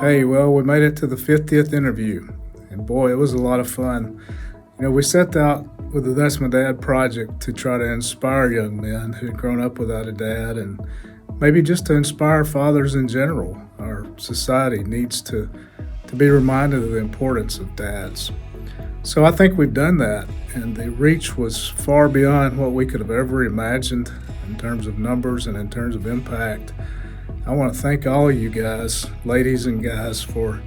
Hey, well, we made it to the 50th interview, and boy, it was a lot of fun. We set out with the That's My Dad project to try to inspire young men who'd grown up without a dad, and maybe just to inspire fathers in general. Our society needs to be reminded of the importance of dads. So I think we've done that, and the reach was far beyond what we could have ever imagined in terms of numbers and in terms of impact. I want to thank all of you guys, ladies and guys, for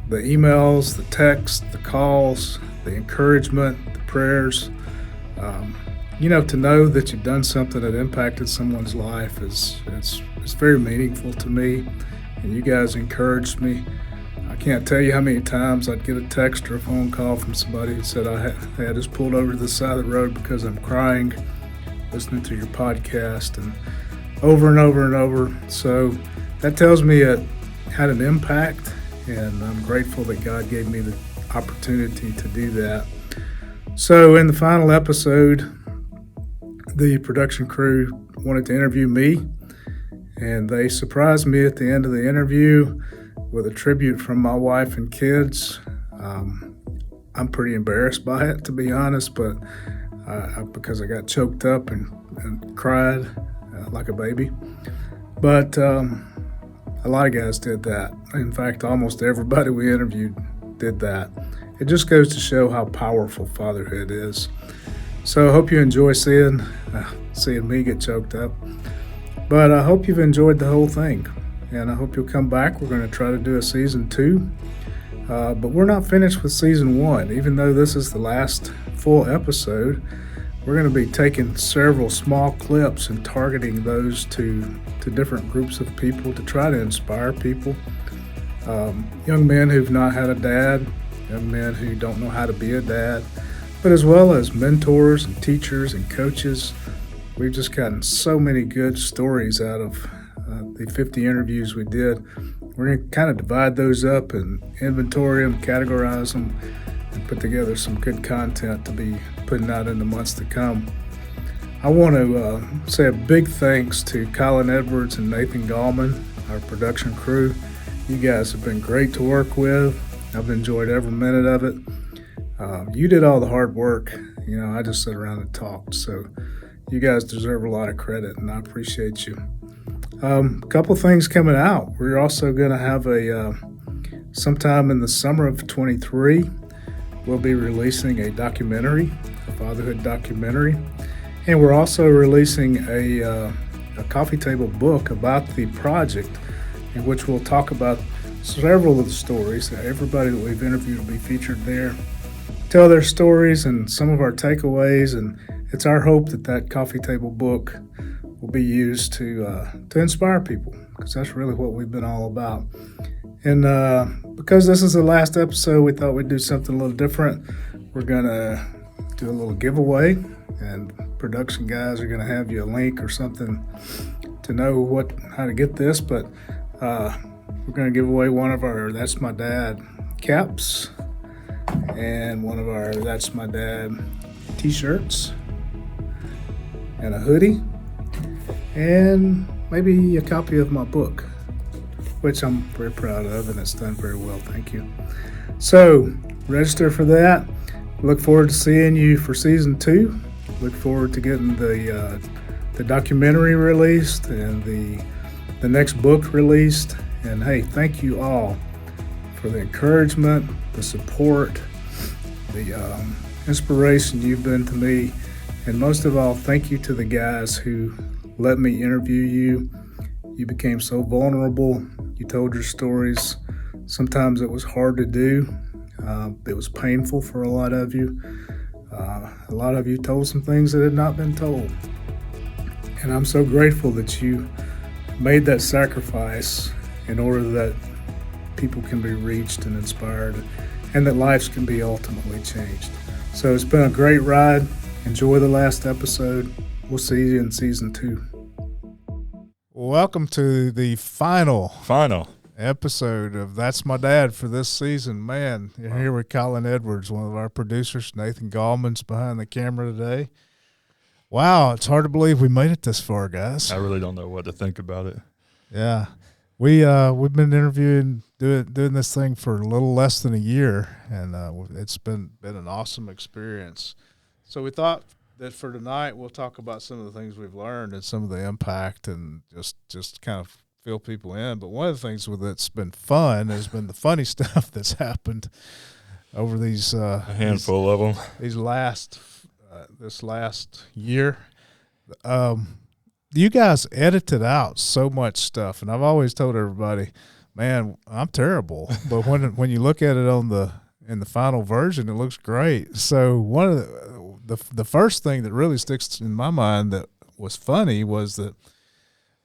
the emails, the texts, the calls, the encouragement, the prayers. To know that you've done something that impacted someone's life is it's very meaningful to me, and you guys encouraged me. I can't tell you how many times I'd get a text or a phone call from somebody who said I just pulled over to the side of the road because I'm crying listening to your podcast, and over and over and over. So that tells me it had an impact, and I'm grateful that God gave me the opportunity to do that. So in the final episode, the production crew wanted to interview me, and they surprised me at the end of the interview with a tribute from my wife and kids. I'm pretty embarrassed by it, to be honest, but because I got choked up and cried like a baby. But a lot of guys did that. In fact, almost everybody we interviewed did that. It just goes to show how powerful fatherhood is. So I hope you enjoy seeing me get choked up. But I hope you've enjoyed the whole thing, and I hope you'll come back. We're going to try to do a season 2. But we're not finished with season 1. Even though this is the last full episode, we're going to be taking several small clips and targeting those to different groups of people to try to inspire people. Young men who've not had a dad, young men who don't know how to be a dad, but as well as mentors and teachers and coaches. We've just gotten so many good stories out of the 50 interviews we did. We're going to kind of divide those up and inventory them, categorize them, and put together some good content to be putting out in the months to come. I want to say a big thanks to Colin Edwards and Nathan Gallman, our production crew. You guys have been great to work with. I've enjoyed every minute of it. You did all the hard work. I just sat around and talked. So you guys deserve a lot of credit, and I appreciate you. A couple things coming out. We're also going to have sometime in the summer of 23, we'll be releasing a documentary, a fatherhood documentary. And we're also releasing a coffee table book about the project, in which we'll talk about several of the stories. Everybody that we've interviewed will be featured there, tell their stories and some of our takeaways. And it's our hope that coffee table book will be used to inspire people, because that's really what we've been all about. And because this is the last episode, we thought we'd do something a little different. We're going to do a little giveaway, and production guys are going to have you a link or something to know how to get this. But we're going to give away one of our That's My Dad caps and one of our That's My Dad t-shirts and a hoodie, and maybe a copy of my book, which I'm very proud of, and it's done very well, thank you. So register for that. Look forward to seeing you for season 2. Look forward to getting the documentary released and the next book released. And hey, thank you all for the encouragement, the support, the inspiration you've been to me. And most of all, thank you to the guys who let me interview you. You became so vulnerable. You told your stories. Sometimes it was hard to do. It was painful for a lot of you. A lot of you told some things that had not been told. And I'm so grateful that you made that sacrifice in order that people can be reached and inspired, and that lives can be ultimately changed. So it's been a great ride. Enjoy the last episode. We'll see you in season 2. Welcome to the final episode of That's My Dad for this season. Man, you're here with Colin Edwards, one of our producers. Nathan Gallman's behind the camera today. Wow, it's hard to believe we made it this far, guys. I really don't know what to think about it. Yeah. We've been interviewing, doing this thing for a little less than a year, and it's been an awesome experience. So we thought that for tonight we'll talk about some of the things we've learned and some of the impact, and just kind of fill people in. But one of the things that's been fun has been the funny stuff that's happened over these a handful of them. These this last year. You guys edited out so much stuff, and I've always told everybody, man, I'm terrible. But when you look at it in the final version, it looks great. So one of the first thing that really sticks in my mind that was funny was that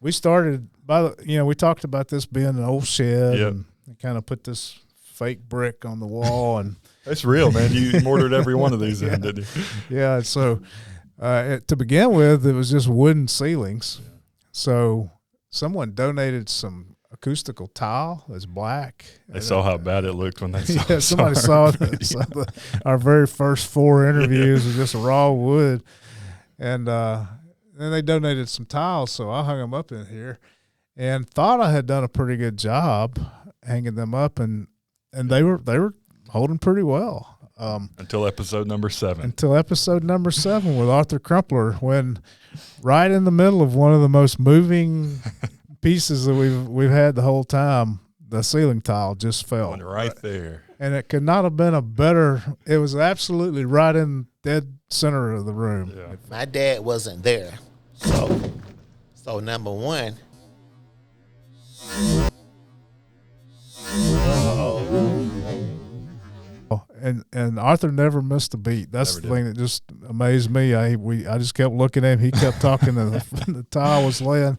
we started we talked about this being an old shed, and kind of put this fake brick on the wall, and it's real, man. You mortared every one of these in, didn't you? Yeah. So to begin with, it was just wooden ceilings. So someone donated some acoustical tile that's black. They saw how bad it looked when they saw it. Yeah, somebody saw it. Our very first 4 interviews was just raw wood. And then they donated some tiles, so I hung them up in here and thought I had done a pretty good job hanging them up, and they were holding pretty well. Until episode number 7. Until episode number 7 with Arthur Crumpler, when right in the middle of one of the most moving pieces that we've had the whole time, the ceiling tile just fell. One right there. And it could not have been a better – it was absolutely right in dead center of the room. Yeah. My dad wasn't there. So number one – And Arthur never missed a beat. That's the thing that just amazed me. I just kept looking at him. He kept talking, and the tile was laying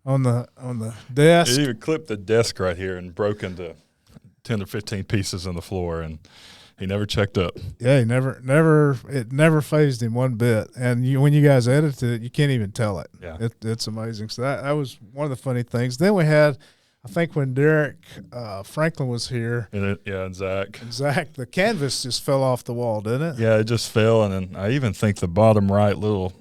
on the desk. He even clipped the desk right here and broke into 10 or 15 pieces on the floor, and he never checked up. Yeah, it never fazed him one bit. And when you guys edited it, you can't even tell it. Yeah, it's amazing. So that was one of the funny things. Then we had, I think, when Derek Franklin was here. And Zach. The canvas just fell off the wall, didn't it? Yeah, it just fell, and then I even think the bottom right little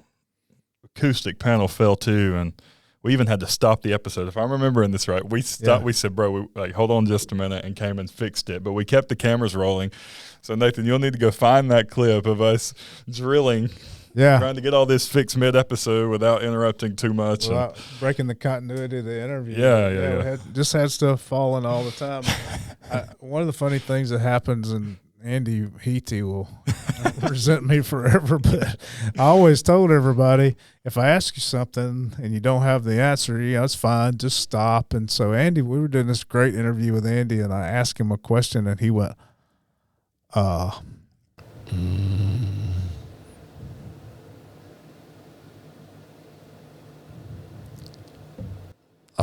acoustic panel fell too, and we even had to stop the episode. If I'm remembering this right, we stopped. Yeah. We said, bro, hold on just a minute, and came and fixed it. But we kept the cameras rolling. So, Nathan, you'll need to go find that clip of us drilling. Yeah, trying to get all this fixed mid-episode without interrupting too much. Without breaking the continuity of the interview. Yeah. We had stuff falling all the time. One of the funny things that happens, and Andy Heaty will resent me forever, but I always told everybody, if I ask you something and you don't have the answer, it's fine, just stop. And so Andy, we were doing this great interview with Andy, and I asked him a question, and he went, I've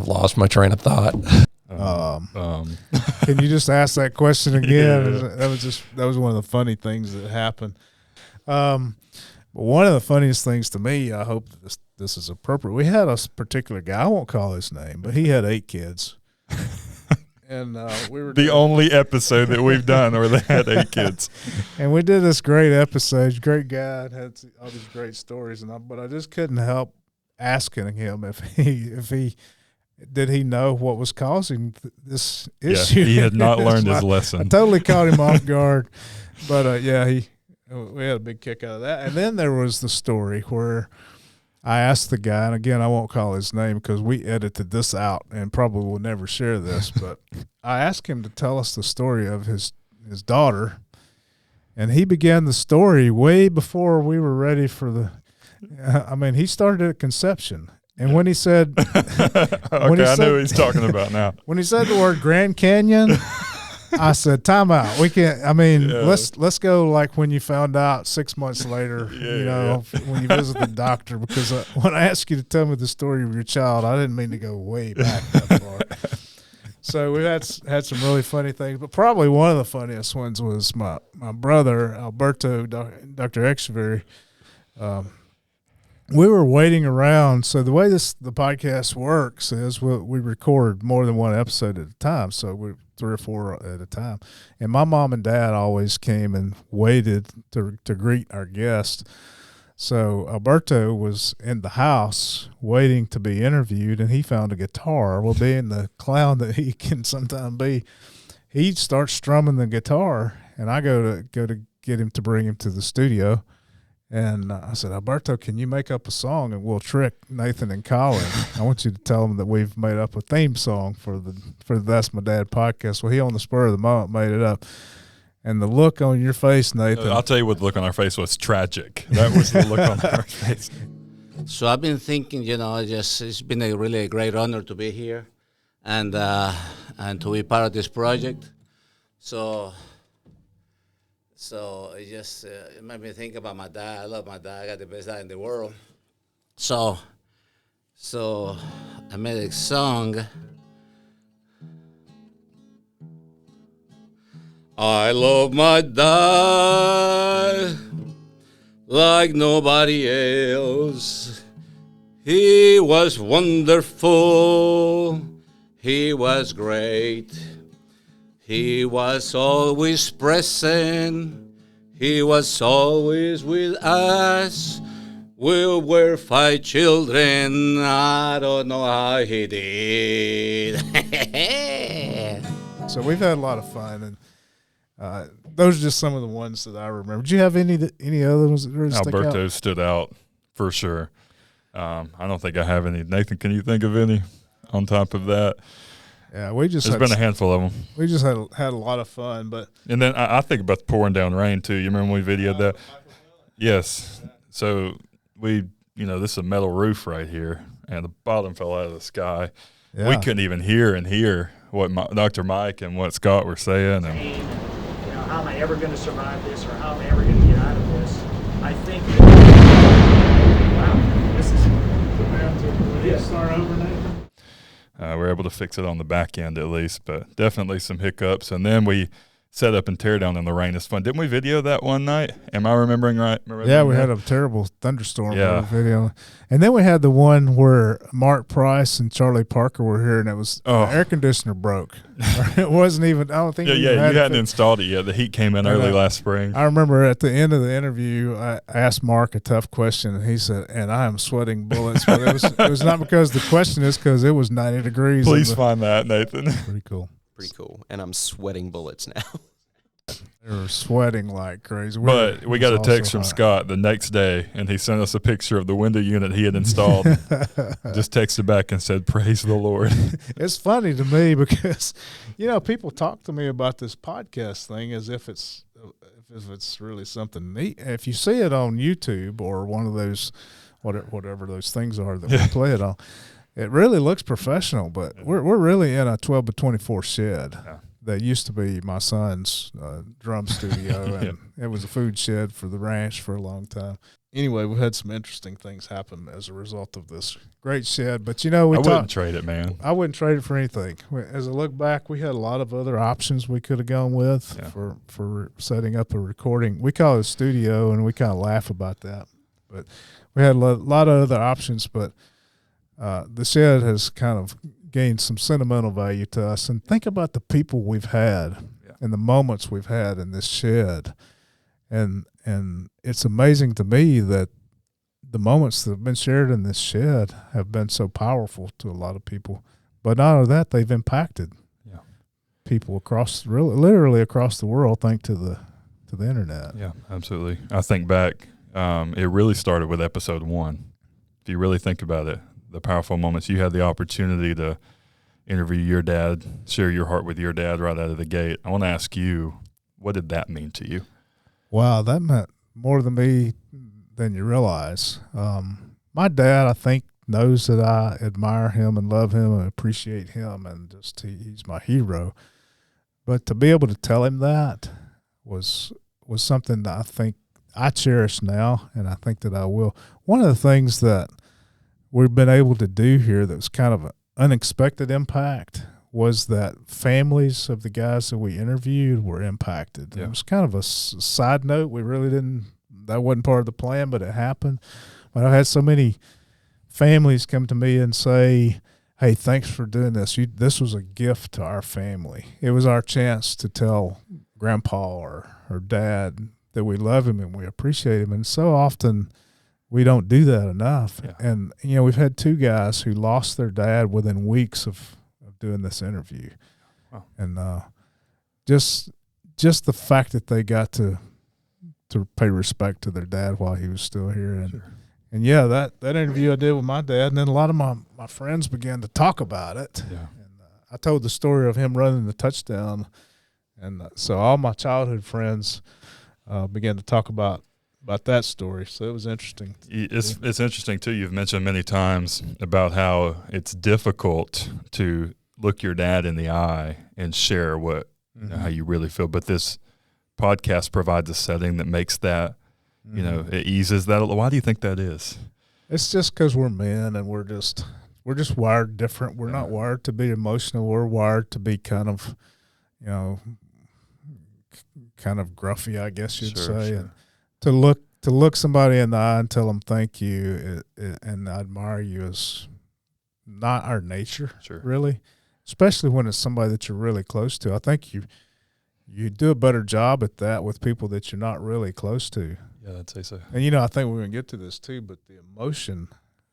lost my train of thought. Can you just ask that question again? Yeah. That was one of the funny things that happened. One of the funniest things to me, I hope this is appropriate. We had a particular guy, I won't call his name, but he had 8 kids. And we were the only episode that we've done where they had 8 kids. And we did this great episode. Great guy, had all these great stories, but I just couldn't help asking him if he did he know what was causing this issue. He had not learned his lesson. I totally caught him off guard, but we had a big kick out of that. And then there was the story where I asked the guy, and again, I won't call his name because we edited this out and probably will never share this, but I asked him to tell us the story of his daughter, and he began the story way before we were ready for he started at conception. And when he said, I know who he's talking about now. When he said the word Grand Canyon, I said, time out. We can't, let's go like when you found out 6 months later, when you visit the doctor, because when I asked you to tell me the story of your child, I didn't mean to go way back that far. So we had some really funny things, but probably one of the funniest ones was my brother, Alberto, Dr. Exuvery. We were waiting around. So the way the podcast works is we record more than one episode at a time. So we're 3 or 4 at a time. And my mom and dad always came and waited to greet our guests. So Alberto was in the house waiting to be interviewed, and he found a guitar. Well, being the clown that he can sometimes be, he starts strumming the guitar, and I go to get him to bring him to the studio. And I said, Alberto, can you make up a song and we'll trick Nathan and Colin? I want you to tell them that we've made up a theme song for the That's My Dad podcast. Well, he on the spur of the moment made it up. And the look on your face, Nathan. I'll tell you what the look on our face was: tragic. That was the look on our face. So I've been thinking, it's been really a great honor to be here and to be part of this project. So it made me think about my dad. I love my dad. I got the best dad in the world. So I made a song. I love my dad like nobody else. He was wonderful. He was great. He was always present. He was always with us. We were 5 children. I don't know how he did. So we've had a lot of fun, and those are just some of the ones that I remember. Did you have any other ones that really stick out? Alberto stood out for sure. I don't think I have any. Nathan, can you think of any on top of that? Yeah, there's been a handful of them. We just had a lot of fun, and then I think about the pouring down rain too. You remember when we videoed that? Yes. So this is a metal roof right here, and the bottom fell out of the sky. Yeah. We couldn't even hear what Dr. Mike and what Scott were saying. And how am I ever going to survive this, or how am I ever going to get out of this? I think. Wow, this is. Start over, Nathan. We were able to fix it on the back end at least, but definitely some hiccups. And then we set up and tear down in the rain. It's fun. Didn't we video that one night? Am I remembering right? Yeah, we had a terrible thunderstorm video. And then we had the one where Mark Price and Charlie Parker were here, and it was the air conditioner broke. It wasn't even, I don't think you hadn't installed it yet. The heat came in early last spring. I remember at the end of the interview, I asked Mark a tough question, and he said, and I am sweating bullets. But it was not because the question is because it was 90 degrees. Please find that, Nathan. Pretty cool. Pretty cool. And I'm sweating bullets now. They were sweating like crazy. But we got a text from Scott the next day, and he sent us a picture of the window unit he had installed. Just texted back and said, "Praise the Lord." It's funny to me because, people talk to me about this podcast thing as if it's really something neat. If you see it on YouTube or one of those, whatever those things are that we play it on, it really looks professional. But we're really in a 12 by 24 shed. Yeah. That used to be my son's drum studio, and it was a food shed for the ranch for a long time. Anyway, we've had some interesting things happen as a result of this great shed. But, I wouldn't trade it, man. I wouldn't trade it for anything. As I look back, we had a lot of other options we could have gone with for setting up a recording. We call it a studio, and we kind of laugh about that. But we had a lot of other options, but the shed has kind of gained some sentimental value to us. And think about the people we've had and the moments we've had in this shed. And it's amazing to me that the moments that have been shared in this shed have been so powerful to a lot of people. But not only that, they've impacted people literally across the world, thanks to the internet. Yeah, absolutely. I think back, it really started with episode 1. If you really think about it, the powerful moments. You had the opportunity to interview your dad, share your heart with your dad right out of the gate. I want to ask you, what did that mean to you? Wow, that meant more to me than you realize. My dad, I think, knows that I admire him and love him and appreciate him, and he's my hero. But to be able to tell him that was something that I think I cherish now, and I think that I will. One of the things that we've been able to do here that was kind of an unexpected impact was that families of the guys that we interviewed were impacted. Yeah. It was kind of a side note. We really that wasn't part of the plan, but it happened. But I've had so many families come to me and say, hey, thanks for doing this. This was a gift to our family. It was our chance to tell Grandpa or Dad that we love him and we appreciate him. And so often we don't do that enough. Yeah. And, we've had 2 guys who lost their dad within weeks of doing this interview. Wow. And just the fact that they got to pay respect to their dad while he was still here. And Sure. and yeah, that interview I did with my dad, and then a lot of my friends began to talk about it. Yeah. And I told the story of him running the touchdown, and so all my childhood friends began to talk about that story. So it was interesting. It's interesting too. You've mentioned many times about how it's difficult to look your dad in the eye and share what how you really feel. But this podcast provides a setting that makes that, it eases that. Why do you think that is? It's just because we're men and we're just wired different. We're not wired to be emotional. We're wired to be kind of, kind of gruffy, I guess you'd say. Sure. And to look somebody in the eye and tell them thank you and I admire you is not our nature, really, especially when it's somebody that you're really close to. I think you do a better job at that with people that you're not really close to. Yeah, I'd say so. And, I think we're going to get to this too, but the emotion.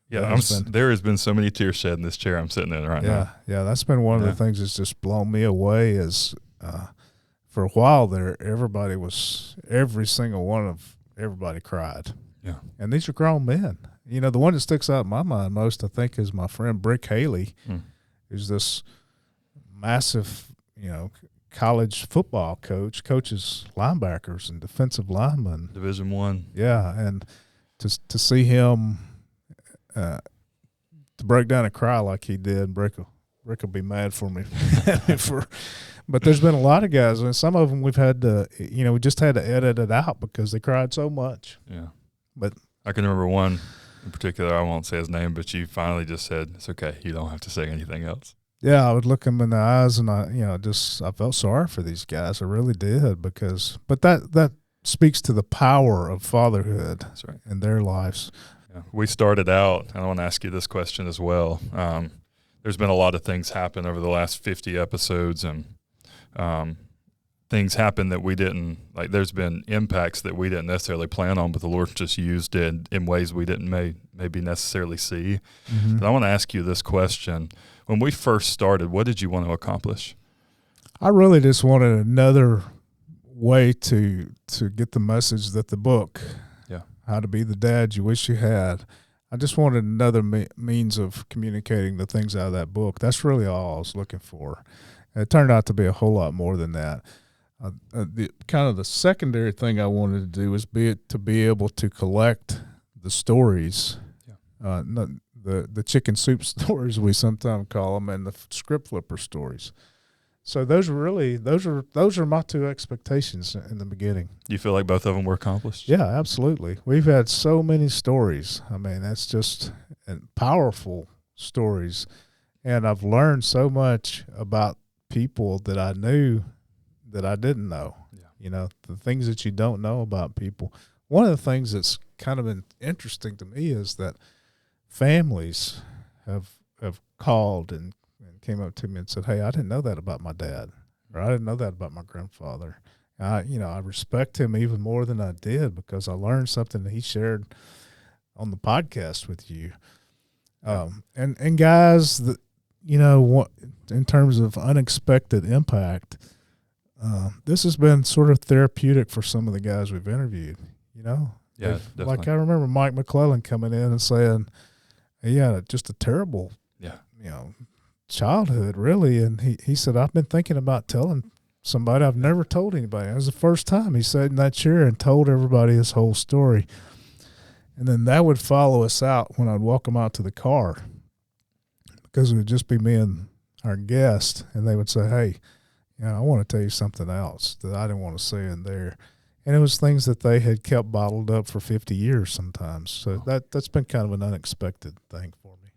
Yeah, there has been so many tears shed in this chair I'm sitting in right now. Yeah, that's been one of the things that's just blown me away is for a while there, every single one of everybody cried. Yeah. And these are grown men. The one that sticks out in my mind most, I think, is my friend Brick Haley, who's this massive, college football coaches linebackers and defensive linemen. Division I. Yeah, and to see him to break down and cry like he did, Brick will be mad for me but there's been a lot of guys, and some of them we've had to, we just had to edit it out because they cried so much. Yeah. But I can remember one in particular, I won't say his name, but you finally just said, it's okay, you don't have to say anything else. Yeah, I would look him in the eyes, and I felt sorry for these guys. I really did but that speaks to the power of fatherhood. That's right. In their lives. Yeah. We started out, and I want to ask you this question as well. There's been a lot of things happen over the last 50 episodes, and things happen that we didn't, like there's been impacts that we didn't necessarily plan on, but the Lord just used it in ways we didn't maybe necessarily see. Mm-hmm. But I want to ask you this question. When we first started, what did you want to accomplish? I really just wanted another way to get the message that the book, How to Be the Dad You Wish You Had, I just wanted another means of communicating the things out of that book. That's really all I was looking for. And it turned out to be a whole lot more than that. The secondary thing I wanted to do was to be able to collect the stories, the chicken soup stories we sometimes call them, and the script flipper stories. So those are my 2 expectations in the beginning. Do you feel like both of them were accomplished? Yeah, absolutely. We've had so many stories. I mean, that's just powerful stories, and I've learned so much about people that I knew that I didn't know. Yeah. The things that you don't know about people. One of the things that's kind of been interesting to me is that families have called and came up to me and said, "Hey, I didn't know that about my dad, or I didn't know that about my grandfather." I respect him even more than I did because I learned something that he shared on the podcast with you. And guys that, in terms of unexpected impact, this has been sort of therapeutic for some of the guys we've interviewed, Yeah, definitely. Like I remember Mike McClellan coming in and saying, he had just a terrible, childhood, really. And he said, I've been thinking about telling somebody. I've never told anybody. It was the first time he sat in that chair and told everybody his whole story. And then that would follow us out when I'd walk them out to the car, because it would just be me and our guest, and they would say, "Hey, I want to tell you something else that I didn't want to say in there." And it was things that they had kept bottled up for 50 years sometimes. So that's been kind of an unexpected thing for me.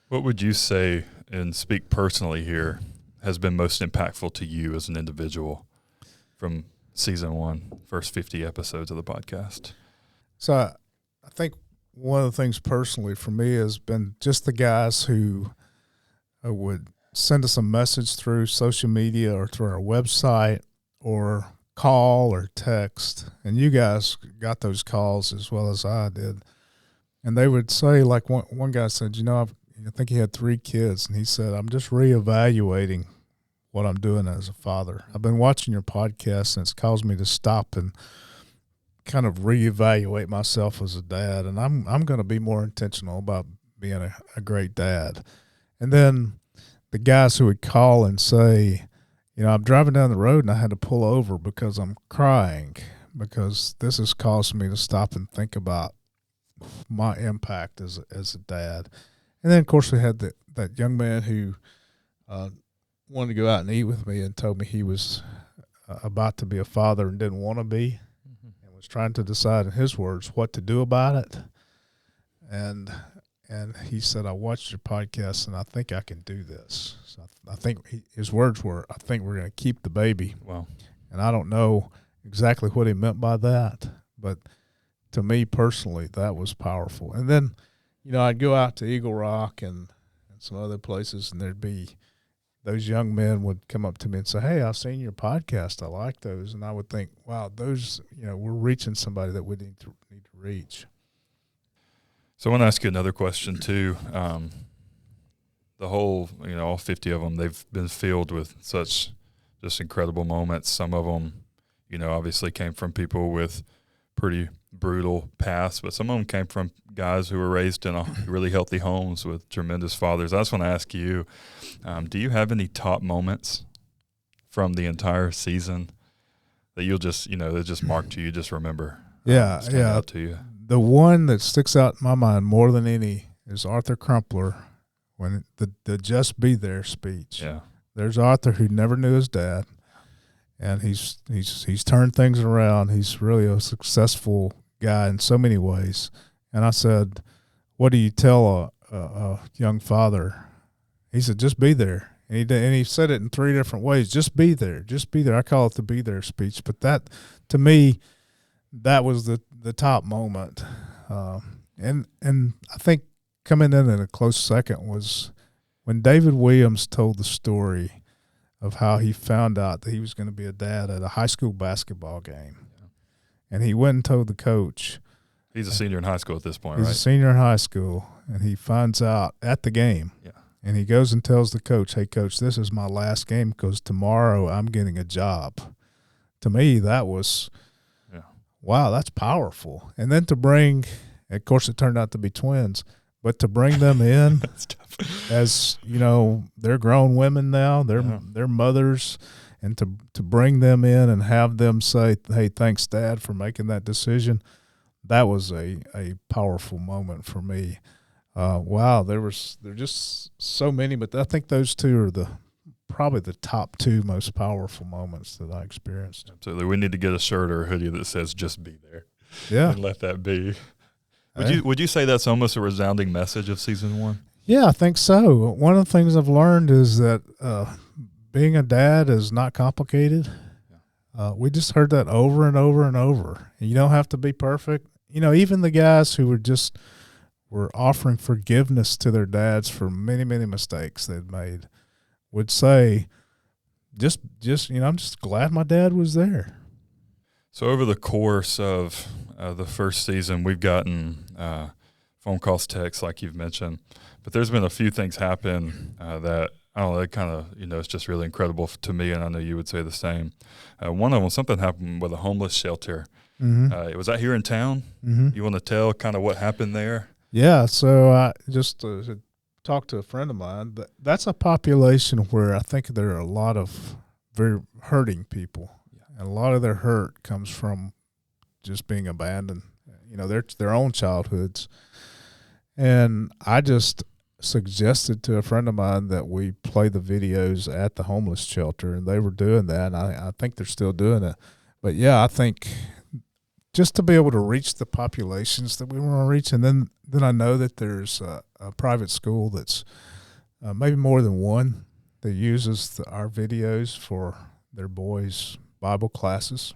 What would you say, and speak personally here, has been most impactful to you as an individual from season 1, first 50 episodes of the podcast? So I think one of the things personally for me has been just the guys who would send us a message through social media or through our website or call or text. And you guys got those calls as well as I did. And they would say, like one guy said, I think he had 3 kids, and he said, I'm just reevaluating what I'm doing as a father. I've been watching your podcast, and it's caused me to stop and kind of reevaluate myself as a dad, and I'm going to be more intentional about being a great dad. And then the guys who would call and say, I'm driving down the road and I had to pull over because I'm crying because this has caused me to stop and think about my impact as a dad. And then, of course, we had that young man who wanted to go out and eat with me and told me he was about to be a father and didn't want to be, and was trying to decide, in his words, what to do about it. And he said, I watched your podcast, and I think I can do this. So I think his words were, I think we're going to keep the baby. Wow. And I don't know exactly what he meant by that, but to me personally, that was powerful. And then, I'd go out to Eagle Rock and some other places, and there'd be those young men would come up to me and say, hey, I've seen your podcast. I like those. And I would think, wow, those, we're reaching somebody that we need to reach. So I want to ask you another question too. The whole, all 50 of them, they've been filled with such just incredible moments. Some of them, obviously came from people with pretty brutal past, but some of them came from guys who were raised in really healthy homes with tremendous fathers. I just want to ask you, do you have any top moments from the entire season that you'll just, that just marked you just remember? Stand out to you? The one that sticks out in my mind more than any is Arthur Crumpler when the Just Be There speech. Yeah. There's Arthur who never knew his dad, and he's turned things around. He's really a successful guy in so many ways. And I said, what do you tell a young father? He said, just be there. And he said it in 3 different ways. Just be there. Just be there. I call it the Be There speech. But that, to me, that was the top moment. And I think coming in at a close second was when David Williams told the story of how he found out that he was going to be a dad at a high school basketball game. Yeah. And he went and told the coach. He's a senior in high school at this point, right? He's a senior in high school, and he finds out at the game. Yeah. And he goes and tells the coach, hey, coach, this is my last game because tomorrow I'm getting a job. To me, that was, wow, that's powerful. And then to bring, of course, it turned out to be twins, but to bring them in as, they're grown women now, they're mothers, and to bring them in and have them say, hey, thanks, Dad, for making that decision, that was a powerful moment for me. Wow, there just so many, but I think those 2 are probably the top 2 most powerful moments that I experienced. Absolutely. We need to get a shirt or a hoodie that says just be there. Yeah. And let that be. Would you say that's almost a resounding message of season 1? Yeah, I think so. One of the things I've learned is that being a dad is not complicated. We just heard that over and over and over. And you don't have to be perfect. Even the guys who were offering forgiveness to their dads for many, many mistakes they'd made would say, just I'm just glad my dad was there. So over the course of the first season, we've gotten phone calls, texts, like you've mentioned, but there's been a few things happen that, I don't know, it kind of, it's just really incredible to me, and I know you would say the same. One of them, something happened with a homeless shelter. Mm-hmm. Was that here in town? Mm-hmm. You want to tell kind of what happened there? Yeah, so I just talked to a friend of mine. That's a population where I think there are a lot of very hurting people. And a lot of their hurt comes from just being abandoned, their own childhoods. And I just suggested to a friend of mine that we play the videos at the homeless shelter, and they were doing that, and I think they're still doing it. But, yeah, I think just to be able to reach the populations that we want to reach, and then I know that there's a private school that's maybe more than one that uses our videos for their boys' Bible classes.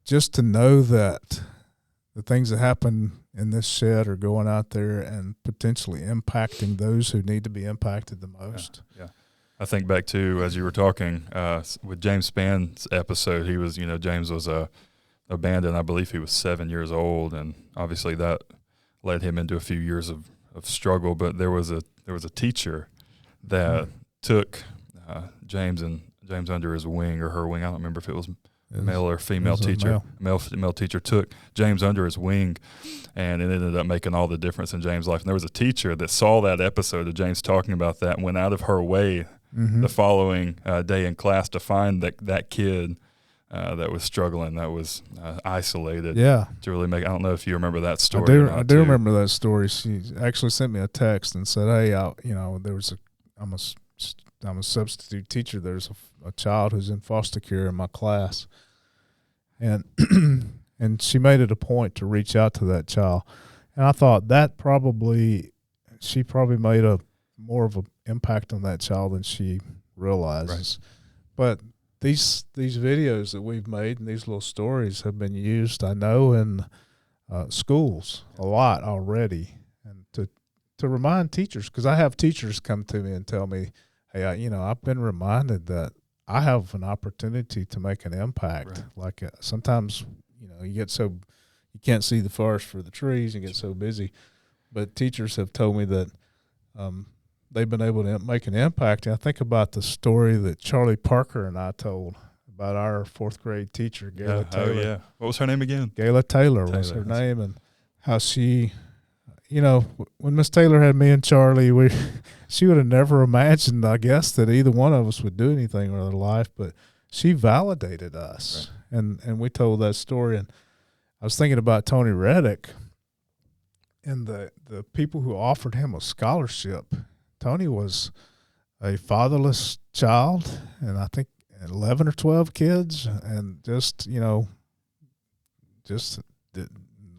Just to know that the things that happen in this shed are going out there and potentially impacting those who need to be impacted the most. Yeah. I think back to, as you were talking, with James Spann's episode, he was, James was the abandoned. I believe he was 7 years old, and obviously that led him into a few years of struggle. But there was a teacher that took James under his wing or her wing. I don't remember if it was male or female teacher. Male teacher took James under his wing, and it ended up making all the difference in James' life. And there was a teacher that saw that episode of James talking about that and went out of her way the following day in class to find that kid that was struggling, that was isolated. Yeah. To really make. I don't know if you remember that story. I do remember that story. She actually sent me a text and said, "Hey, I'm a substitute teacher. There's a child who's in foster care in my class." And and she made it a point to reach out to that child. And I thought she probably made a more of an impact on that child than she realizes. Right. But these videos that we've made and these little stories have been used, I know, in schools a lot already. And to remind teachers, because I have teachers come to me and tell me, hey, I've been reminded that I have an opportunity to make an impact. Right. Like sometimes, you get so you can't see the forest for the trees and get so busy. But teachers have told me that they've been able to make an impact. And I think about the story that Charlie Parker and I told about our fourth grade teacher, Gayla Taylor. Oh, yeah. What was her name again? Gayla Taylor was her name, and how she, when Miss Taylor had me and Charlie, she would have never imagined, I guess, that either one of us would do anything with our life, but she validated us. Right. And we told that story. And I was thinking about Tony Reddick and the people who offered him a scholarship. Tony was a fatherless child, and I think 11 or 12 kids, and just a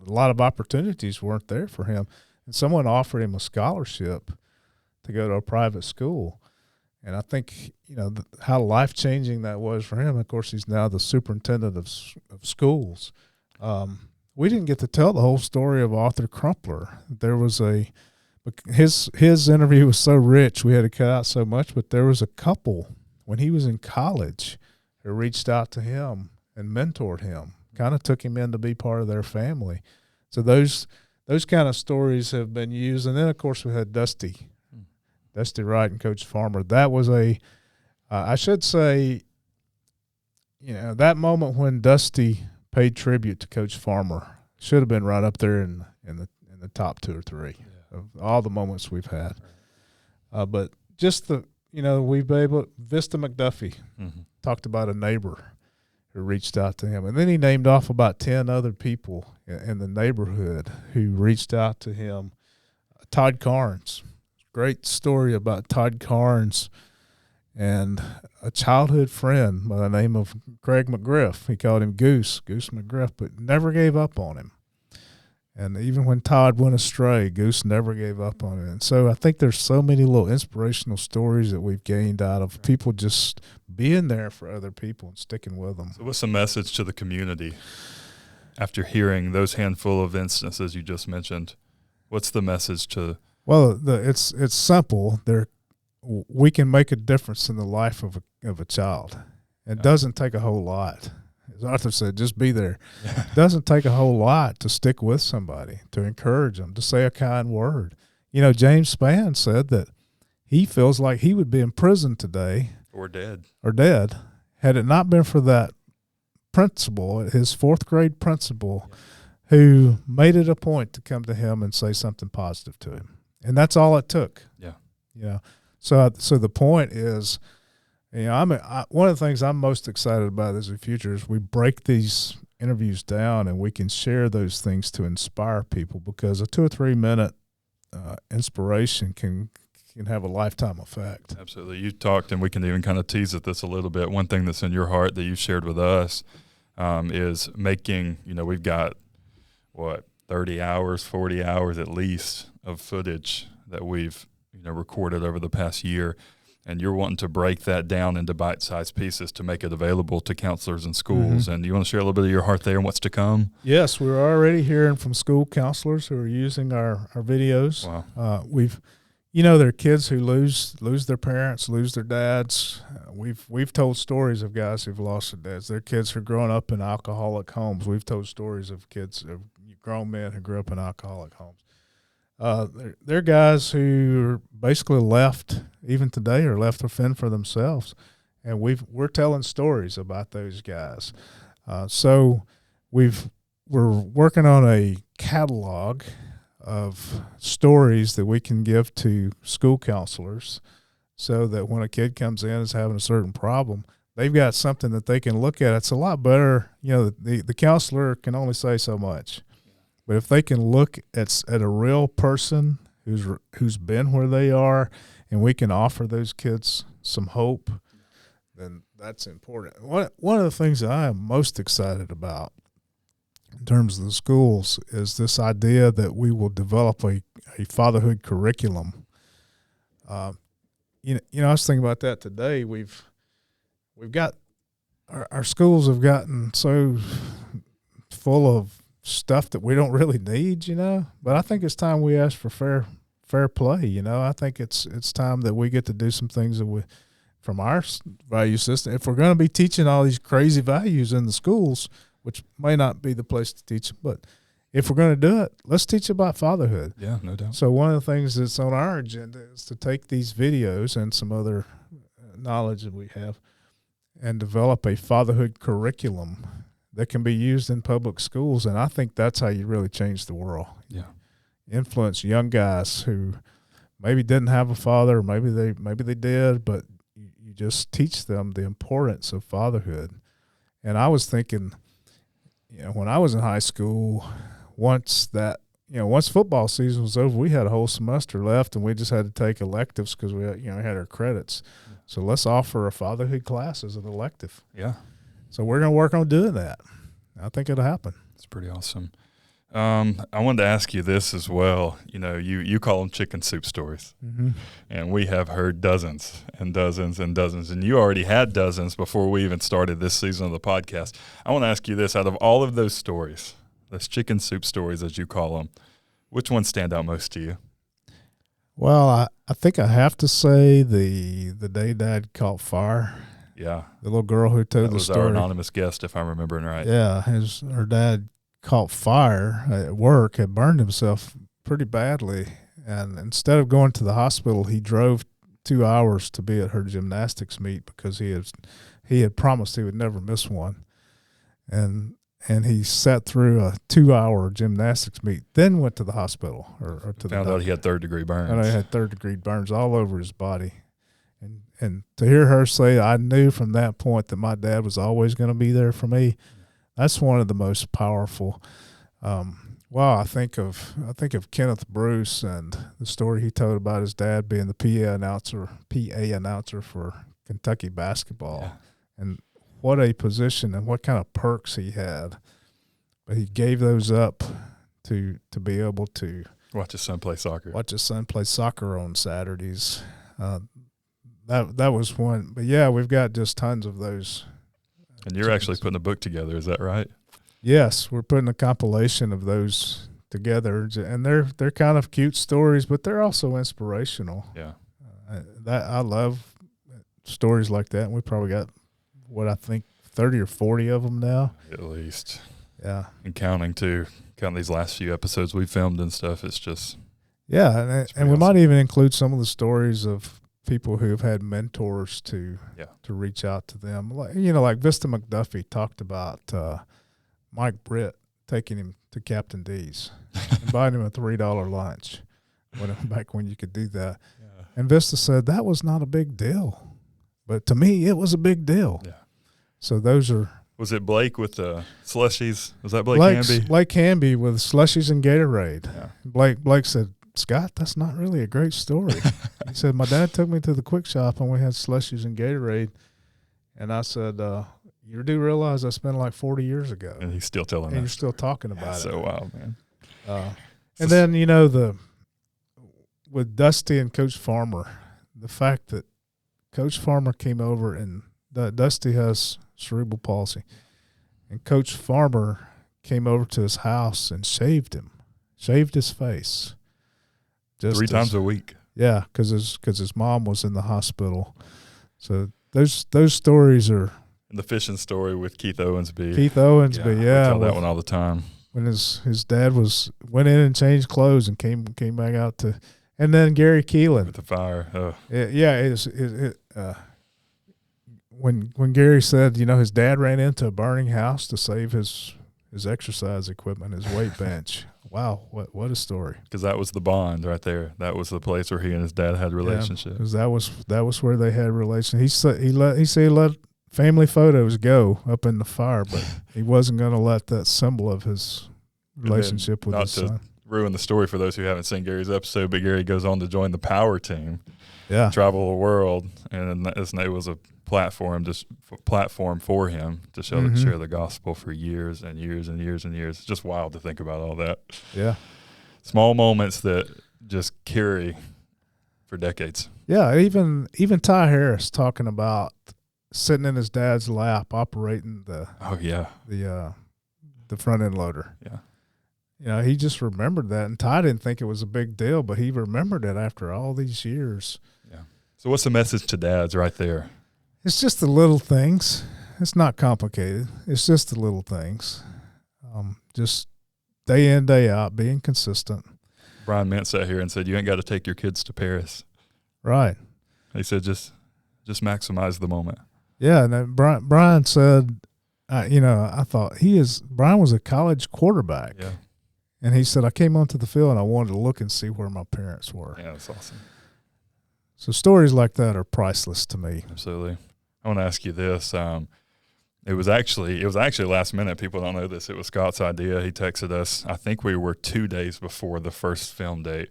lot of opportunities weren't there for him. And someone offered him a scholarship to go to a private school. And I think, how life-changing that was for him. Of course, he's now the superintendent of schools. We didn't get to tell the whole story of Arthur Crumpler. There was his interview was so rich, we had to cut out so much, but there was a couple when he was in college who reached out to him and mentored him, kind of took him in to be part of their family. So those kind of stories have been used. And then, of course, we had Dusty Wright and Coach Farmer. That was I should say, that moment when Dusty paid tribute to Coach Farmer should have been right up there in the top 2 or 3 of all the moments we've had. But just we've been able, Vista McDuffie talked about a neighbor who reached out to him. And then he named off about 10 other people in the neighborhood who reached out to him. Todd Carnes, great story about Todd Carnes and a childhood friend by the name of Craig McGriff. He called him Goose McGriff, but never gave up on him. And even when Todd went astray, Goose never gave up on him. And so I think there's so many little inspirational stories that we've gained out of people just being there for other people and sticking with them. So what's the message to the community after hearing those handful of instances you just mentioned? What's the message to? Well, it's simple. We can make a difference in the life of a child. It doesn't take a whole lot. As Arthur said, just be there. Yeah. It doesn't take a whole lot to stick with somebody, to encourage them, to say a kind word. James Spann said that he feels like he would be in prison today. Or dead, had it not been for that principal, his fourth grade principal, who made it a point to come to him and say something positive to him. And that's all it took. Yeah. So the point is, one of the things I'm most excited about as a future is we break these interviews down and we can share those things to inspire people, because a 2 or 3 minute inspiration can have a lifetime effect. Absolutely. You talked, and we can even kind of tease at this a little bit. One thing that's in your heart that you shared with us is making, we've got 30 hours, 40 hours at least of footage that we've, recorded over the past year. And you're wanting to break that down into bite-sized pieces to make it available to counselors and schools. Mm-hmm. And you want to share a little bit of your heart there and what's to come? Yes, we're already hearing from school counselors who are using our videos. Wow. We've there are kids who lose their parents, lose their dads. We've told stories of guys who've lost their dads. There are kids who are growing up in alcoholic homes. We've told stories of grown men who grew up in alcoholic homes. There are guys who are basically left, even today, are left to fend for themselves, and we're telling stories about those guys. So we're working on a catalog of stories that we can give to school counselors so that when a kid comes in and is having a certain problem, they've got something that they can look at. It's a lot better. The counselor can only say so much, but if they can look at a real person who's been where they are, and we can offer those kids some hope, then that's important. One of the things that I am most excited about in terms of the schools is this idea that we will develop a fatherhood curriculum. I was thinking about that today. We've got our schools have gotten so full of stuff that we don't really need, But I think it's time we ask for fair play. I think it's time that we get to do some things that from our value system. If we're going to be teaching all these crazy values in the schools, which may not be the place to teach, but if we're going to do it, let's teach about fatherhood. Yeah, no doubt. So one of the things that's on our agenda is to take these videos and some other knowledge that we have and develop a fatherhood curriculum that can be used in public schools. And I think that's how you really change the world. Yeah. Influence young guys who maybe didn't have a father, or maybe they did, but you just teach them the importance of fatherhood. And I was thinking, when I was in high school, once football season was over, we had a whole semester left, and we just had to take electives because we had our credits. So let's offer a fatherhood class as an elective. Yeah. So we're going to work on doing that. I think it'll happen. It's pretty awesome. I wanted to ask you this as well. You call them chicken soup stories, and we have heard dozens and dozens and dozens, and you already had dozens before we even started this season of the podcast. I want to ask you this: out of all of those stories, those chicken soup stories as you call them, which ones stand out most to you? Well, I think I have to say the day Dad caught fire. Yeah, the little girl who told the story. That was our anonymous guest, if I'm remembering right. Yeah, her dad caught fire at work, had burned himself pretty badly, and instead of going to the hospital, he drove 2 hours to be at her gymnastics meet because he had promised he would never miss one, and he sat through a 2-hour gymnastics meet, then went to the hospital or to found out he had third-degree burns. And he had third-degree burns all over his body, and to hear her say, "I knew from that point that my dad was always going to be there for me." That's one of the most powerful. I think of Kenneth Bruce and the story he told about his dad being the PA announcer for Kentucky basketball, and what a position and what kind of perks he had. But he gave those up to be able to watch his son play soccer. Watch his son play soccer on Saturdays. That was one. But yeah, we've got just tons of those. And you're actually putting a book together, is that right? Yes, we're putting a compilation of those together, and they're kind of cute stories, but they're also inspirational. Yeah, I love stories like that. And we probably got I think 30 or 40 of them now, at least. Yeah, and counting too. Counting these last few episodes we filmed and stuff, it's just and we awesome. Might even include some of the stories of people who have had mentors to reach out to them. Like Vista McDuffie talked about Mike Britt taking him to Captain D's and buying him a $3 lunch back when you could do that. Yeah. And Vista said that was not a big deal, but to me it was a big deal. Yeah. So those are. Was it Blake with the slushies? Was that Blake Hamby? Blake Hamby with slushies and Gatorade. Yeah. Blake said, "Scott, that's not really a great story." He said, "My dad took me to the quick shop and we had slushies and Gatorade." And I said, "You do realize that's been like 40 years ago." And he's still telling us. And you're still talking about it. So wild, man. And then, with Dusty and Coach Farmer, the fact that Coach Farmer came over and Dusty has cerebral palsy, and Coach Farmer came over to his house and shaved his face. Just 3 times a week. Yeah, because his mom was in the hospital. So those stories are And the fishing story with Keith Owensby. Keith Owensby. we Yeah, tell that one all the time. when his dad went in and changed clothes and came back out to, and then Gary Keelan With the fire. when Gary said, his dad ran into a burning house to save his exercise equipment, his weight bench. Wow, what a story! Because that was the bond right there. That was the place where he and his dad had a relationship. Because that was where they had a relation. He said he let family photos go up in the fire, but he wasn't going to let that symbol of his relationship with his son. Not to ruin the story for those who haven't seen Gary's episode, but Gary goes on to join the Power Team. Yeah, travel the world, and it was a platform for him to share the gospel for years and years and years and years. It's just wild to think about all that. Yeah, small moments that just carry for decades. Yeah, even Ty Harris talking about sitting in his dad's lap operating the front end loader. Yeah. He just remembered that, and Ty didn't think it was a big deal, but he remembered it after all these years. Yeah. So what's the message to dads right there? It's just the little things. It's not complicated. It's just the little things. Just day in, day out, being consistent. Brian Mintz sat here and said, you ain't got to take your kids to Paris. Right. He said, just maximize the moment. Yeah, and then Brian said, I thought Brian was a college quarterback. Yeah. And he said, I came onto the field and I wanted to look and see where my parents were. Yeah, that's awesome. So stories like that are priceless to me. Absolutely. I want to ask you this. It was actually last minute. People don't know this. It was Scott's idea. He texted us. I think we were 2 days before the first film date.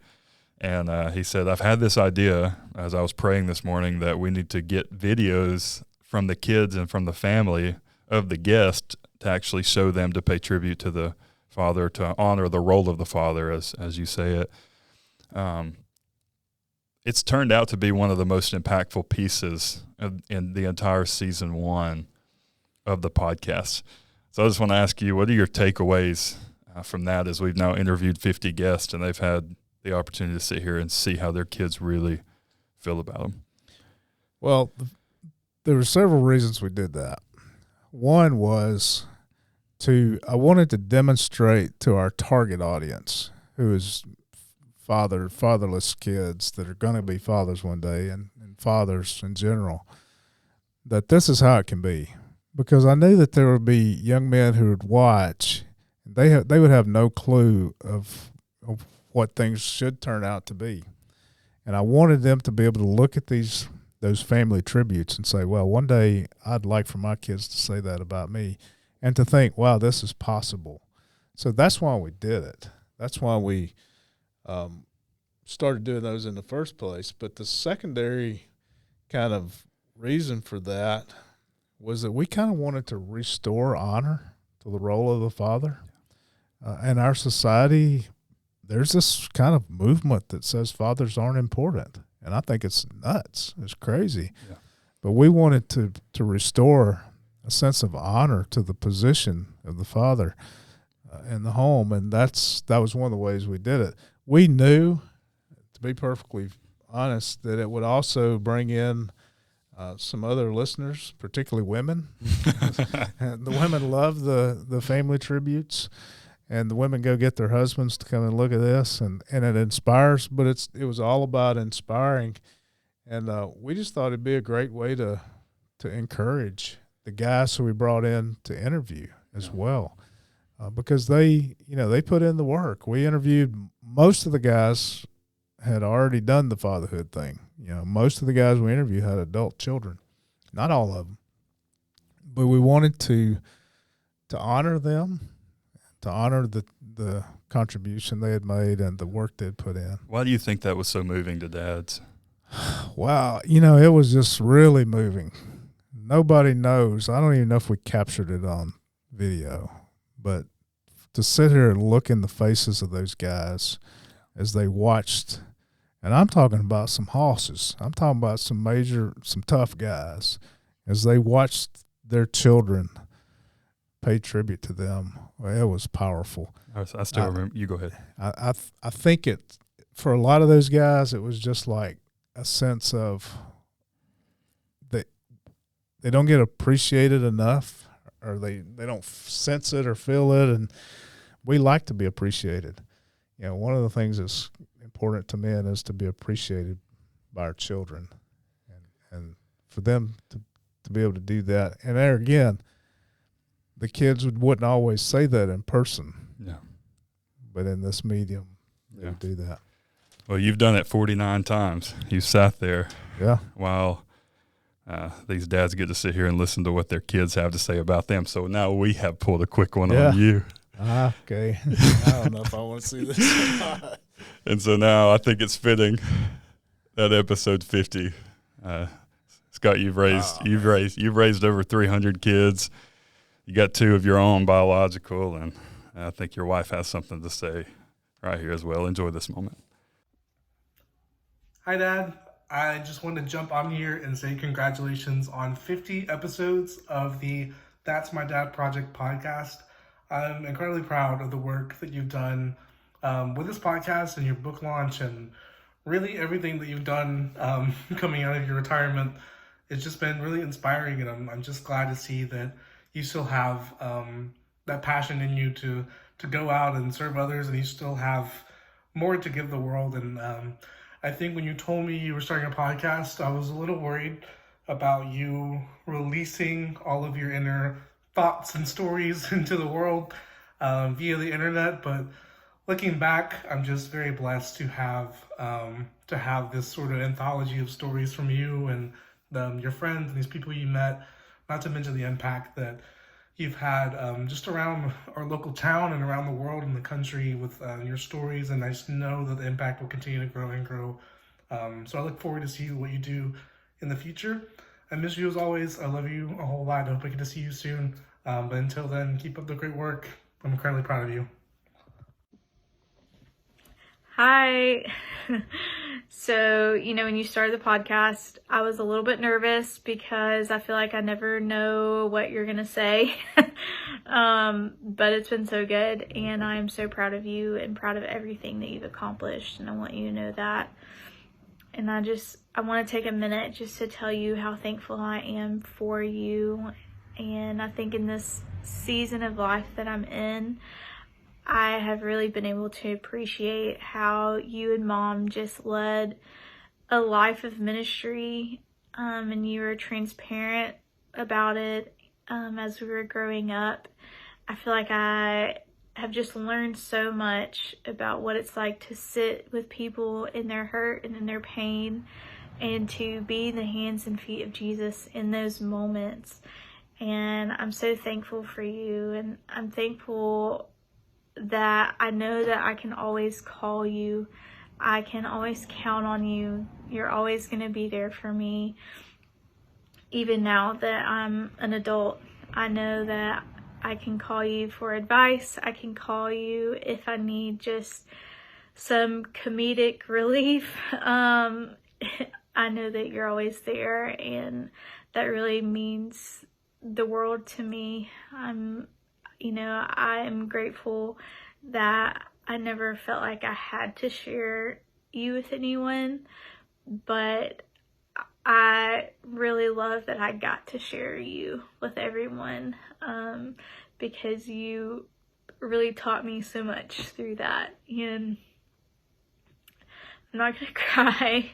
And he said, I've had this idea as I was praying this morning that we need to get videos from the kids and from the family of the guest to actually show them, to pay tribute to the father, to honor the role of the father, as you say it. It's turned out to be one of the most impactful pieces in the entire season 1 of the podcast. So I just want to ask you, what are your takeaways from that, as we've now interviewed 50 guests and they've had the opportunity to sit here and see how their kids really feel about them? Well, there were several reasons we did that. One was I wanted to demonstrate to our target audience, who is fatherless kids that are going to be fathers one day, and fathers in general, that this is how it can be. Because I knew that there would be young men who would watch. They would have no clue of what things should turn out to be. And I wanted them to be able to look at those family tributes and say, well, one day I'd like for my kids to say that about me, and to think, wow, this is possible. So that's why we did it. That's why we started doing those in the first place. But the secondary kind of reason for that was that we kind of wanted to restore honor to the role of the father. In our society, there's this kind of movement that says fathers aren't important. And I think it's nuts. It's crazy. Yeah. But we wanted to restore a sense of honor to the position of the father in the home. And that was one of the ways we did it. We knew, to be perfectly honest, that it would also bring in some other listeners, particularly women. And the women love the family tributes, and the women go get their husbands to come and look at this, and it inspires. But it was all about inspiring, and we just thought it'd be a great way to encourage the guys who we brought in to interview as well, because they put in the work. We interviewed most of the guys had already done the fatherhood thing. Most of the guys we interviewed had adult children, not all of them, but we wanted to honor them, to honor the contribution they had made and the work they'd put in. Why do you think that was so moving to dads? Wow, it was just really moving. Nobody knows. I don't even know if we captured it on video, but to sit here and look in the faces of those guys as they watched. And I'm talking about some hosses. I'm talking about some tough guys, as they watched their children pay tribute to them. Well, it was powerful. I still remember. You go ahead. I think it, for a lot of those guys, it was just like a sense of that they don't get appreciated enough, or they don't sense it or feel it, and we like to be appreciated. You know, one of the things that's important to men is to be appreciated by our children, and for them to be able to do that. And there again, the kids wouldn't always say that in person. Yeah. But in this medium, they Yeah. do that. Well, you've done it 49 times. You sat there Yeah. while these dads get to sit here and listen to what their kids have to say about them. So now we have pulled a quick one on you. Okay. I don't know if I want to see this or not. And so now I think it's fitting that episode 50. Scott, you've raised over 300 kids. You got 2 of your own biological, and I think your wife has something to say right here as well. Enjoy this moment. Hi, Dad. I just wanted to jump on here and say congratulations on 50 episodes of the That's My Dad Project podcast. I'm incredibly proud of the work that you've done with this podcast and your book launch, and really everything that you've done coming out of your retirement. It's just been really inspiring, and I'm just glad to see that you still have that passion in you to go out and serve others, and you still have more to give the world. And I think when you told me you were starting a podcast, I was a little worried about you releasing all of your inner thoughts and stories into the world via the internet. But looking back, I'm just very blessed to have this sort of anthology of stories from you and your friends and these people you met, not to mention the impact that you've had just around our local town and around the world and the country with your stories. And I just know that the impact will continue to grow and grow. So I look forward to see what you do in the future. I miss you as always. I love you a whole lot. I hope I get to see you soon. But until then, keep up the great work. I'm incredibly proud of you. Hi. So, when you started the podcast, I was a little bit nervous because I feel like I never know what you're going to say. But it's been so good, and I'm so proud of you and proud of everything that you've accomplished, and I want you to know that. And I want to take a minute just to tell you how thankful I am for you. And I think in this season of life that I'm in, I have really been able to appreciate how you and Mom just led a life of ministry, and you were transparent about it as we were growing up. I feel like I have just learned so much about what it's like to sit with people in their hurt and in their pain, and to be the hands and feet of Jesus in those moments. And I'm so thankful for you, and I'm thankful that I know that I can always call you. I can always count on you. You're always going to be there for me. Even now that I'm an adult, I know that I can call you for advice. I can call you if I need just some comedic relief. I know that you're always there, and that really means the world to me. I am grateful that I never felt like I had to share you with anyone, but I really love that I got to share you with everyone, because you really taught me so much through that. And I'm not gonna cry,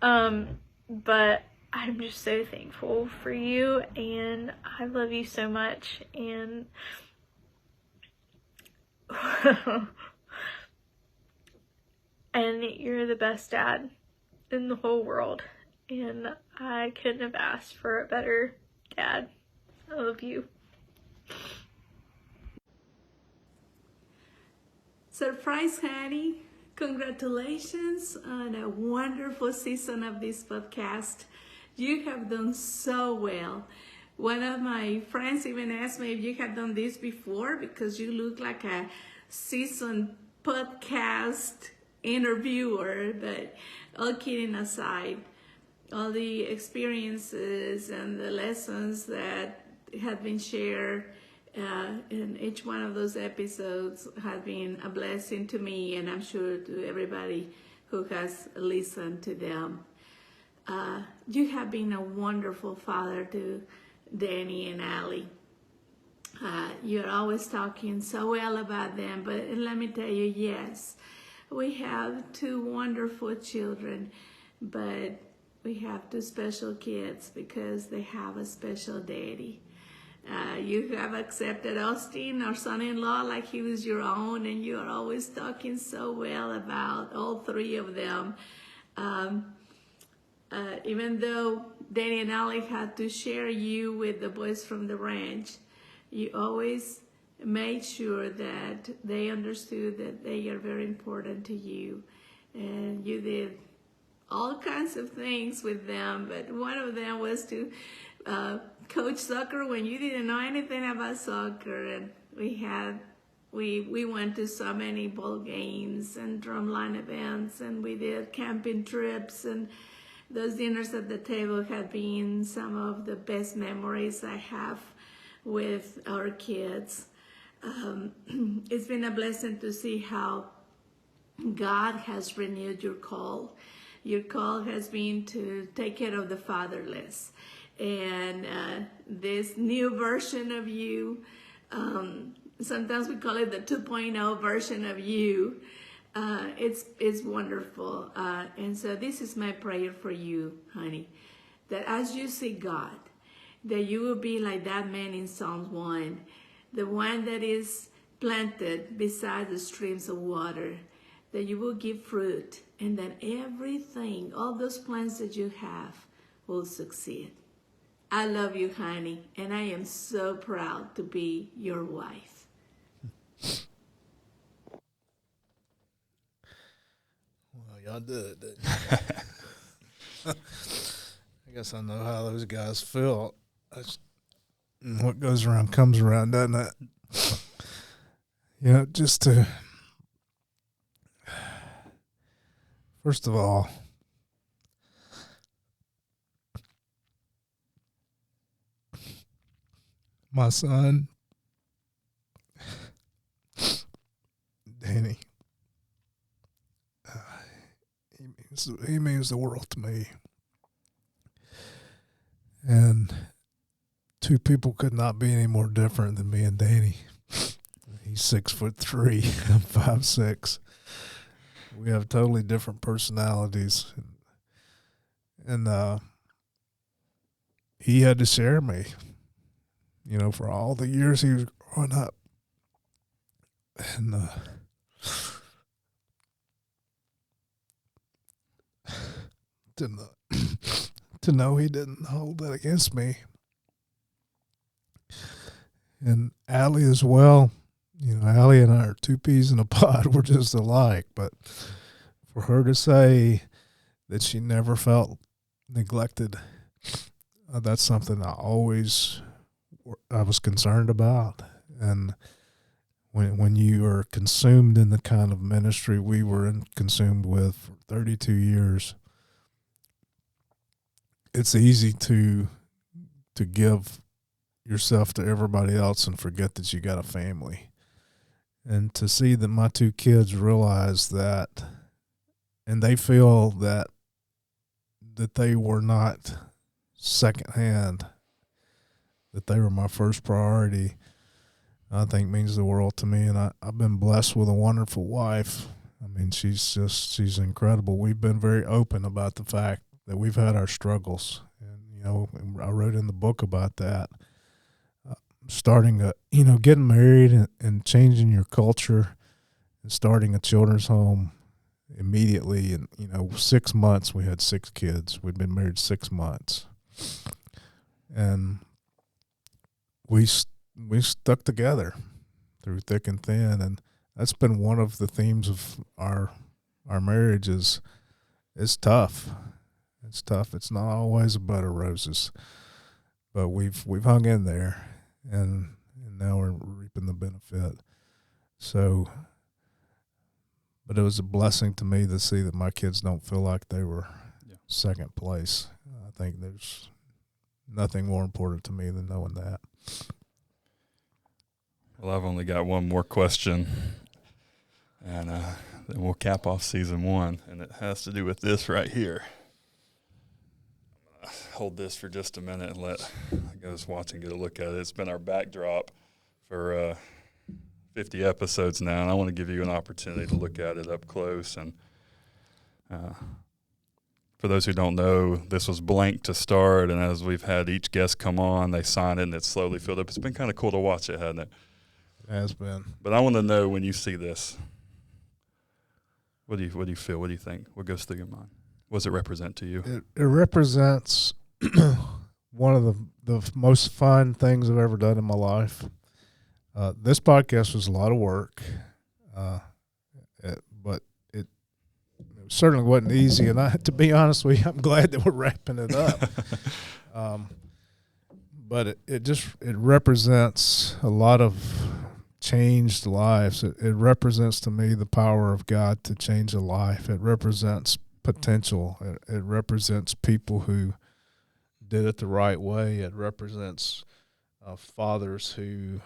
but I'm just so thankful for you, and I love you so much, and and you're the best dad in the whole world, and I couldn't have asked for a better dad. I love you. Surprise, honey. Congratulations on a wonderful season of this podcast. You have done so well. One of my friends even asked me if you had done this before, because you look like a seasoned podcast interviewer. But all kidding aside, all the experiences and the lessons that have been shared And each one of those episodes has been a blessing to me, and I'm sure to everybody who has listened to them. You have been a wonderful father to Danny and Allie. You're always talking so well about them, but let me tell you, yes, we have two wonderful children, but we have two special kids because they have a special daddy. You have accepted Austin, our son-in-law, like he was your own, and you are always talking so well about all three of them. Even though Danny and Allie had to share you with the boys from the ranch, you always made sure that they understood that they are very important to you. And you did all kinds of things with them, but one of them was to coach soccer when you didn't know anything about soccer. And we went to so many ball games and drumline events, and we did camping trips, and those dinners at the table have been some of the best memories I have with our kids. It's been a blessing to see how God has renewed your call. Your call has been to take care of the fatherless. And this new version of you, sometimes we call it the 2.0 version of you, it's wonderful. And so this is my prayer for you, honey, that as you see God, that you will be like that man in Psalms 1, the one that is planted beside the streams of water, that you will give fruit, and that everything, all those plans that you have, will succeed. I love you, honey, and I am so proud to be your wife. Well, y'all did it. I guess I know how those guys feel. What goes around comes around, doesn't it? You know, just to, first of all, my son, Danny, he means the world to me. And two people could not be any more different than me and Danny. He's 6'3", I'm 5'6". We have totally different personalities, and he had to share me, you know, for all the years he was growing up, and to know he didn't hold that against me. And Allie as well. You know, Allie and I are two peas in a pod. We're just alike. But for her to say that she never felt neglected, that's something I was concerned about. And when you are consumed in the kind of ministry we were consumed with for 32 years, it's easy to give yourself to everybody else and forget that you got a family. And to see that my two kids realize that, and they feel that they were not secondhand, that they were my first priority, I think means the world to me. And I've been blessed with a wonderful wife. I mean, she's incredible. We've been very open about the fact that we've had our struggles. And, you know, I wrote in the book about that. Getting married and changing your culture and starting a children's home immediately. And, 6 months, we had 6 kids. We'd been married 6 months. And we stuck together through thick and thin. And that's been one of the themes of our marriage is it's tough. It's tough. It's not always a bed of roses, but we've hung in there. And now we're reaping the benefit. So, but it was a blessing to me to see that my kids don't feel like they were second place. I think there's nothing more important to me than knowing that. Well, I've only got one more question, and then we'll cap off season 1, and it has to do with this right here. I'm going to hold this for just a minute and let those watching get a look at it. It's been our backdrop for 50 episodes now, and I want to give you an opportunity to look at it up close. And for those who don't know, this was blank to start, and as we've had each guest come on, they sign it, and it's slowly filled up. It's been kind of cool to watch it, hasn't it? It has been. But I want to know, when you see this, what do you feel? What do you think? What goes through your mind? What does it represent to you? It represents one of the most fun things I've ever done in my life. This podcast was a lot of work, but it certainly wasn't easy. And to be honest with you, I'm glad that we're wrapping it up. But it represents a lot of changed lives. It represents to me the power of God to change a life. It represents potential. It represents people who did it the right way. It represents fathers who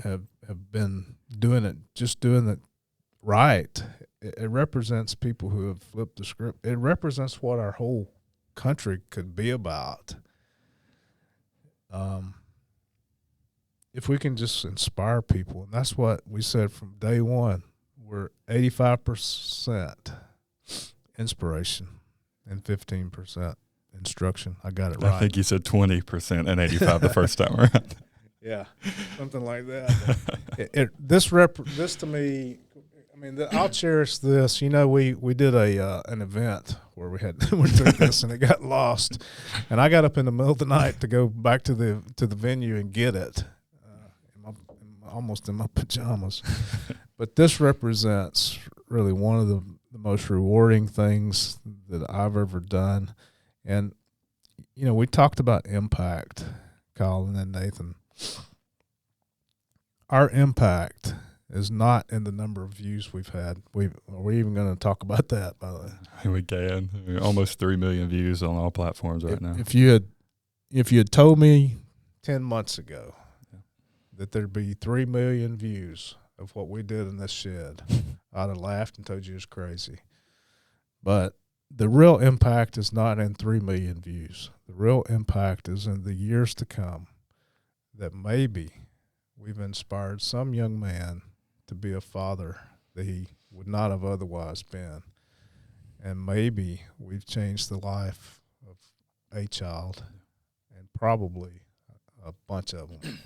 have been doing it right. It represents people who have flipped the script. It represents what our whole country could be about. If we can just inspire people, and that's what we said from day one, we're 85% inspiration and 15% instruction. I got it right. I think you said 20% and 85 the first time around. Yeah, something like that. This to me, I mean, I'll cherish this. You know, we did an event where we went through this, and it got lost, and I got up in the middle of the night to go back to the venue and get it, almost in my pajamas. But this represents really one of the most rewarding things that I've ever done. And, you know, we talked about impact, Colin and Nathan. Our impact is not in the number of views we've had. Are we even going to talk about that, by the way? We can. Almost 3 million views on all platforms right now. If you had told me 10 months ago that there'd be 3 million views of what we did in this shed, I'd have laughed and told you it was crazy. But the real impact is not in 3 million views. The real impact is in the years to come, that maybe we've inspired some young man to be a father that he would not have otherwise been. And maybe we've changed the life of a child, and probably a bunch of them.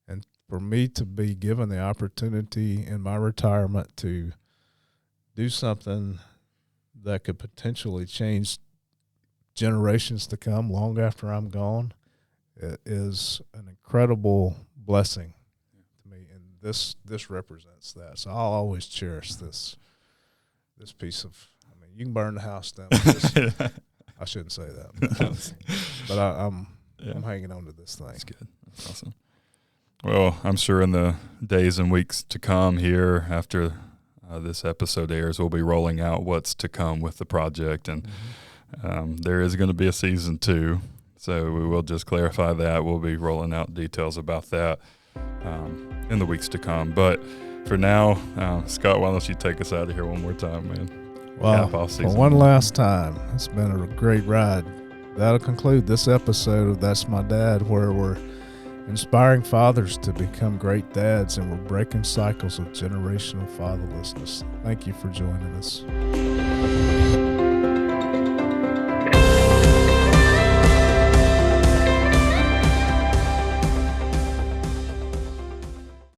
And for me to be given the opportunity in my retirement to do something that could potentially change generations to come long after I'm gone, it is an incredible blessing to me. And this represents that. So I'll always cherish this piece of, I mean, you can burn the house down with this. I shouldn't say that. But I'm hanging on to this thing. That's good. That's awesome. Well, I'm sure in the days and weeks to come here after this episode airs, we'll be rolling out what's to come with the project. And there is going to be a season 2. So we will just clarify that. We'll be rolling out details about that in the weeks to come. But for now, Scott, why don't you take us out of here one more time, man? Well, for one last time, it's been a great ride. That'll conclude this episode of That's My Dad, where we're inspiring fathers to become great dads, and we're breaking cycles of generational fatherlessness. Thank you for joining us.